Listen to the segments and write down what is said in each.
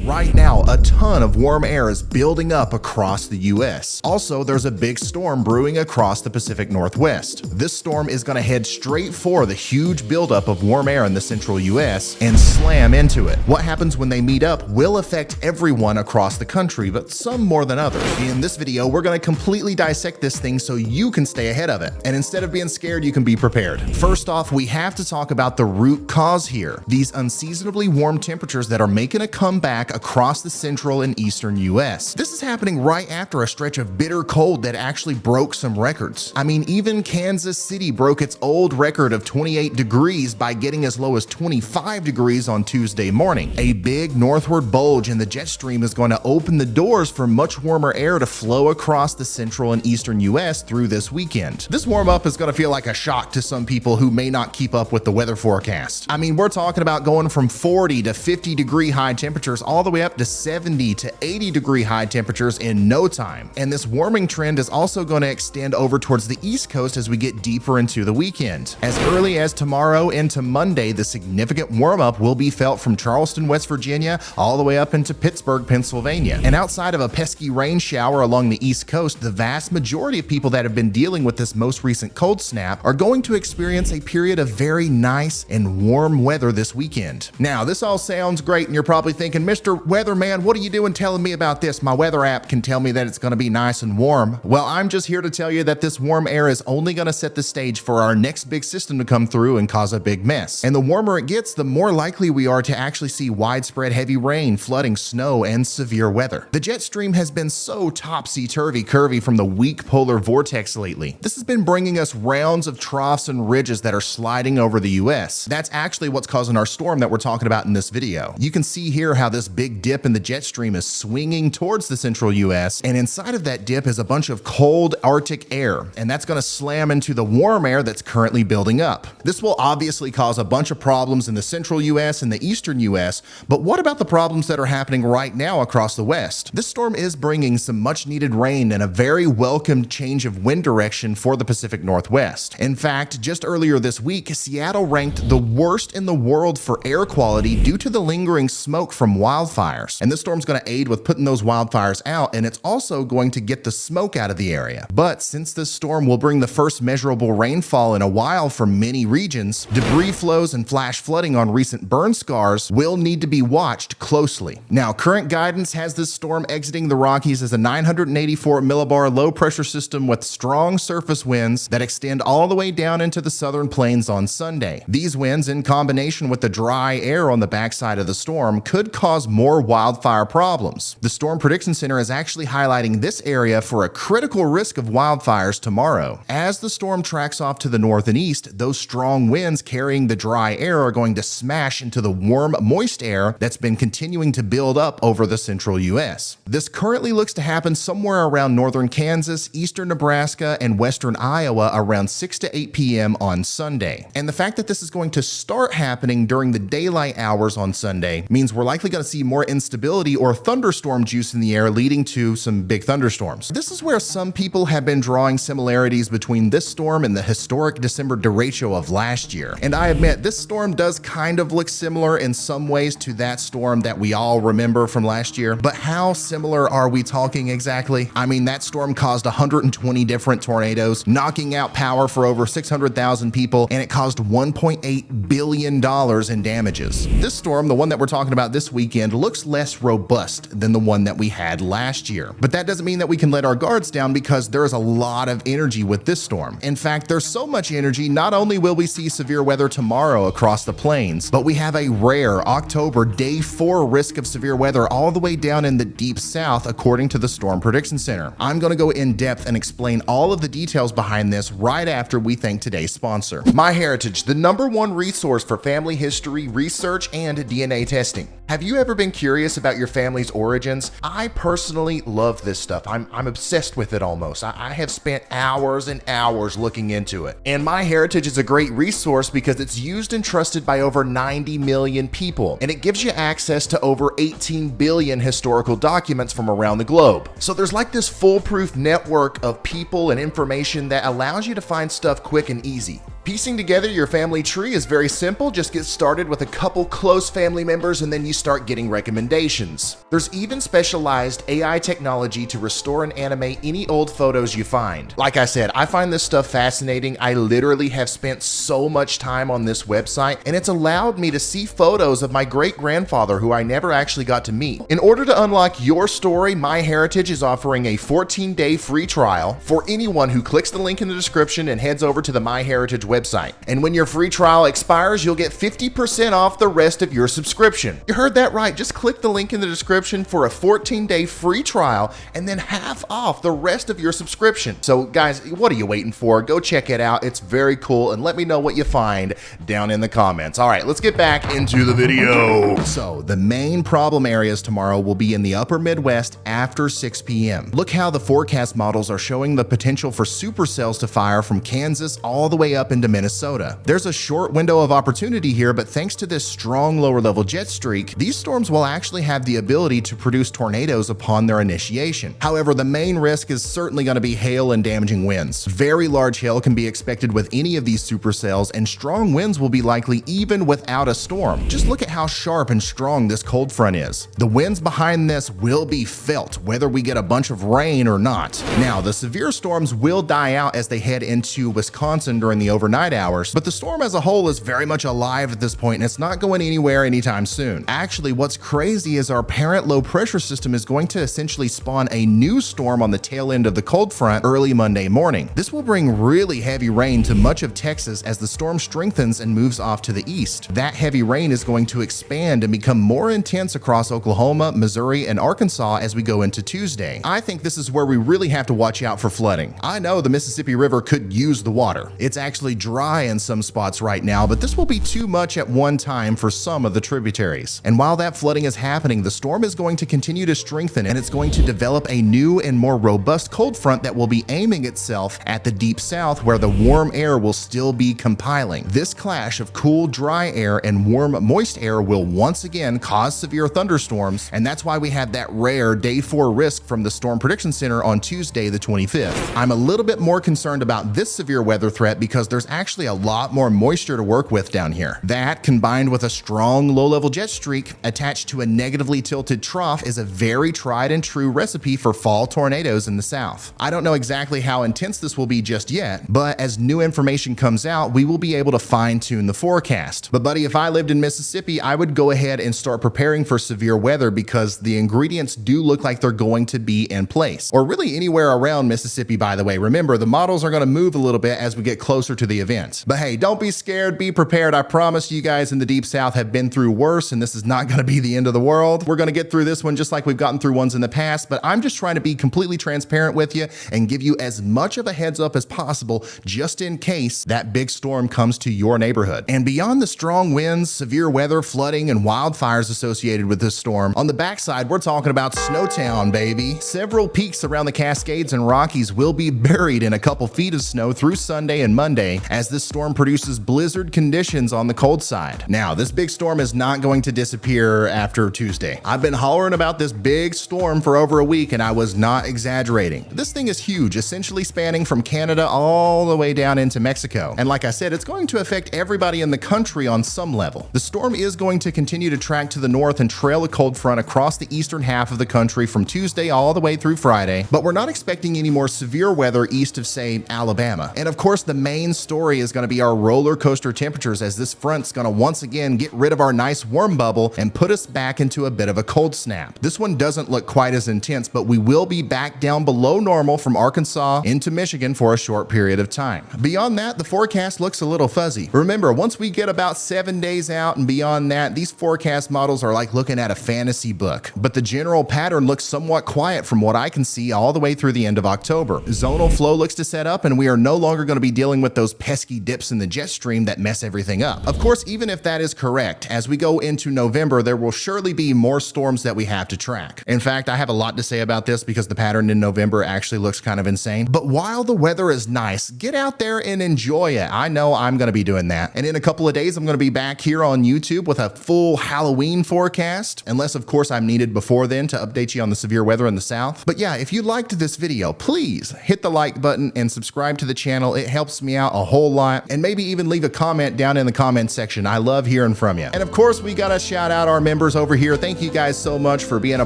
Right now, a ton of warm air is building up across the US. Also, there's a big storm brewing across the Pacific Northwest. This storm is going to head straight for the huge buildup of warm air in the central US and slam into it. What happens when they meet up will affect everyone across the country, but some more than others. In this video, we're going to completely dissect this thing so you can stay ahead of it. And instead of being scared, you can be prepared. First off, we have to talk about the root cause here. These unseasonably warm temperatures that are making a comeback across the central and eastern US. This is happening right after a stretch of bitter cold that actually broke some records. I mean, even Kansas City broke its old record of 28 degrees by getting as low as 25 degrees on Tuesday morning. A big northward bulge in the jet stream is going to open the doors for much warmer air to flow across the central and eastern US through this weekend. This warm up is going to feel like a shock to some people who may not keep up with the weather forecast. I mean, we're talking about going from 40 to 50 degree high temperatures all the way up to 70 to 80 degree high temperatures in no time. And this warming trend is also going to extend over towards the East Coast as we get deeper into the weekend. As early as tomorrow into Monday, the significant warm up will be felt from Charleston, West Virginia, all the way up into Pittsburgh, Pennsylvania. And outside of a pesky rain shower along the East Coast, the vast majority of people that have been dealing with this most recent cold snap are going to experience a period of very nice and warm weather this weekend. Now, this all sounds great, and you're probably thinking, Mr. Weatherman, what are you doing telling me about this? My weather app can tell me that it's going to be nice and warm. Well, I'm just here to tell you that this warm air is only going to set the stage for our next big system to come through and cause a big mess. And the warmer it gets, the more likely we are to actually see widespread heavy rain, flooding, snow, and severe weather. The jet stream has been so topsy-turvy-curvy from the weak polar vortex lately. This has been bringing us rounds of troughs and ridges that are sliding over the US. That's actually what's causing our storm that we're talking about in this video. You can see here how this big dip in the jet stream is swinging towards the central US, and inside of that dip is a bunch of cold Arctic air, and that's going to slam into the warm air that's currently building up. This will obviously cause a bunch of problems in the central US and the eastern US, but what about the problems that are happening right now across the west? This storm is bringing some much needed rain and a very welcome change of wind direction for the Pacific Northwest. In fact, just earlier this week, Seattle ranked the worst in the world for air quality due to the lingering smoke from wildfires. And this storm's going to aid with putting those wildfires out, and it's also going to get the smoke out of the area. But since this storm will bring the first measurable rainfall in a while for many regions, debris flows and flash flooding on recent burn scars will need to be watched closely. Now, current guidance has this storm exiting the Rockies as a 984 millibar low pressure system with strong surface winds that extend all the way down into the southern plains on Sunday. These winds, in combination with the dry air on the backside of the storm, could cause more wildfire problems. The Storm Prediction Center is actually highlighting this area for a critical risk of wildfires tomorrow. As the storm tracks off to the north and east, those strong winds carrying the dry air are going to smash into the warm, moist air that's been continuing to build up over the central US. This currently looks to happen somewhere around northern Kansas, eastern Nebraska, and western Iowa around 6 to 8 p.m. on Sunday. And the fact that this is going to start happening during the daylight hours on Sunday means we're likely going to see more instability or thunderstorm juice in the air, leading to some big thunderstorms. This is where some people have been drawing similarities between this storm and the historic December derecho of last year. And I admit, this storm does kind of look similar in some ways to that storm that we all remember from last year. But how similar are we talking exactly? I mean, that storm caused 120 different tornadoes, knocking out power for over 600,000 people, and it caused $1.8 billion in damages. This storm, the one that we're talking about this weekend, looks less robust than the one that we had last year. But that doesn't mean that we can let our guards down, because there is a lot of energy with this storm. In fact, there's so much energy, not only will we see severe weather tomorrow across the plains, but we have a rare October day 4 risk of severe weather all the way down in the deep south, according to the Storm Prediction Center. I'm going to go in depth and explain all of the details behind this right after we thank today's sponsor, MyHeritage, the #1 resource for family history, research, and DNA testing. Have you ever been curious about your family's origins? I personally love this stuff. I'm obsessed with it almost. I have spent hours and hours looking into it. And MyHeritage is a great resource because it's used and trusted by over 90 million people, and it gives you access to over 18 billion historical documents from around the globe. So there's like this foolproof network of people and information that allows you to find stuff quick and easy. Piecing together your family tree is very simple. Just get started with a couple close family members and then you start getting recommendations. There's even specialized AI technology to restore and animate any old photos you find. Like I said, I find this stuff fascinating. I literally have spent so much time on this website and it's allowed me to see photos of my great-grandfather who I never actually got to meet. In order to unlock your story, MyHeritage is offering a 14-day free trial for anyone who clicks the link in the description and heads over to the MyHeritage website. And when your free trial expires, you'll get 50% off the rest of your subscription. You heard that right. Just click the link in the description for a 14-day free trial and then half off the rest of your subscription. So guys, what are you waiting for? Go check it out. It's very cool and let me know what you find down in the comments. All right, let's get back into the video. So the main problem areas tomorrow will be in the upper Midwest after 6 p.m. Look how the forecast models are showing the potential for supercells to fire from Kansas all the way up into Minnesota. There's a short window of opportunity here, but thanks to this strong lower level jet streak, these storms will actually have the ability to produce tornadoes upon their initiation. However, the main risk is certainly going to be hail and damaging winds. Very large hail can be expected with any of these supercells, and strong winds will be likely even without a storm. Just look at how sharp and strong this cold front is. The winds behind this will be felt whether we get a bunch of rain or not. Now, the severe storms will die out as they head into Wisconsin during the overnight hours, but the storm as a whole is very much alive at this point and it's not going anywhere anytime soon. Actually, what's crazy is our parent low pressure system is going to essentially spawn a new storm on the tail end of the cold front early Monday morning. This will bring really heavy rain to much of Texas as the storm strengthens and moves off to the east. That heavy rain is going to expand and become more intense across Oklahoma, Missouri, and Arkansas as we go into Tuesday. I think this is where we really have to watch out for flooding. I know the Mississippi River could use the water. It's actually dry in some spots right now, but this will be too much at one time for some of the tributaries. And while that flooding is happening, the storm is going to continue to strengthen and it's going to develop a new and more robust cold front that will be aiming itself at the deep south where the warm air will still be compiling. This clash of cool, dry air and warm, moist air will once again cause severe thunderstorms, and that's why we had that rare day 4 risk from the Storm Prediction Center on Tuesday the 25th. I'm a little bit more concerned about this severe weather threat because there's actually a lot more moisture to work with down here. That, combined with a strong low-level jet streak attached to a negatively tilted trough, is a very tried and true recipe for fall tornadoes in the south. I don't know exactly how intense this will be just yet, but as new information comes out, we will be able to fine-tune the forecast. But buddy, if I lived in Mississippi, I would go ahead and start preparing for severe weather because the ingredients do look like they're going to be in place. Or really anywhere around Mississippi, by the way. Remember, the models are going to move a little bit as we get closer to the event. But hey, don't be scared, be prepared. I promise you guys in the deep south have been through worse and this is not going to be the end of the world. We're going to get through this one just like we've gotten through ones in the past, but I'm just trying to be completely transparent with you and give you as much of a heads up as possible just in case that big storm comes to your neighborhood. And beyond the strong winds, severe weather, flooding, and wildfires associated with this storm, on the backside, we're talking about Snowtown, baby. Several peaks around the Cascades and Rockies will be buried in a couple feet of snow through Sunday and Monday as this storm produces blizzard conditions on the cold side. Now, this big storm is not going to disappear after Tuesday. I've been hollering about this big storm for over a week and I was not exaggerating. This thing is huge, essentially spanning from Canada all the way down into Mexico. And like I said, it's going to affect everybody in the country on some level. The storm is going to continue to track to the north and trail a cold front across the eastern half of the country from Tuesday all the way through Friday, but we're not expecting any more severe weather east of, say, Alabama. And of course, the main story is going to be our roller coaster temperatures as this front's going to once again get rid of our nice warm bubble and put us back into a bit of a cold snap. This one doesn't look quite as intense, but we will be back down below normal from Arkansas into Michigan for a short period of time. Beyond that, the forecast looks a little fuzzy. Remember, once we get about 7 days out and beyond that, these forecast models are like looking at a fantasy book. But the general pattern looks somewhat quiet from what I can see all the way through the end of October. Zonal flow looks to set up and we are no longer going to be dealing with those pesky dips in the jet stream that mess everything up. Of course, even if that is correct, as we go into November, there will surely be more storms that we have to track. In fact, I have a lot to say about this because the pattern in November actually looks kind of insane. But while the weather is nice, get out there and enjoy it. I know I'm going to be doing that. And in a couple of days, I'm going to be back here on YouTube with a full Halloween forecast, unless of course I'm needed before then to update you on the severe weather in the south. But yeah, if you liked this video, please hit the like button and subscribe to the channel. It helps me out a whole lot, and maybe even leave a comment down in the comment section. I love hearing from you. And of course, we gotta shout out our members over here. Thank you guys so much for being a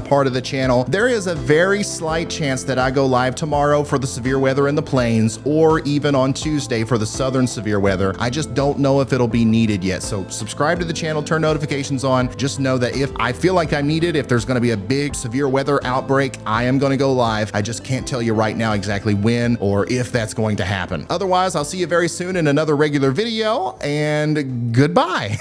part of the channel. There is a very slight chance that I go live tomorrow for the severe weather in the plains, or even on Tuesday for the southern severe weather. I just don't know if it'll be needed yet. So subscribe to the channel, turn notifications on. Just know that if I feel like I'm needed, if there's gonna be a big severe weather outbreak, I am gonna go live. I just can't tell you right now exactly when or if that's going to happen. Otherwise, I'll see you very soon in another regular video, and goodbye.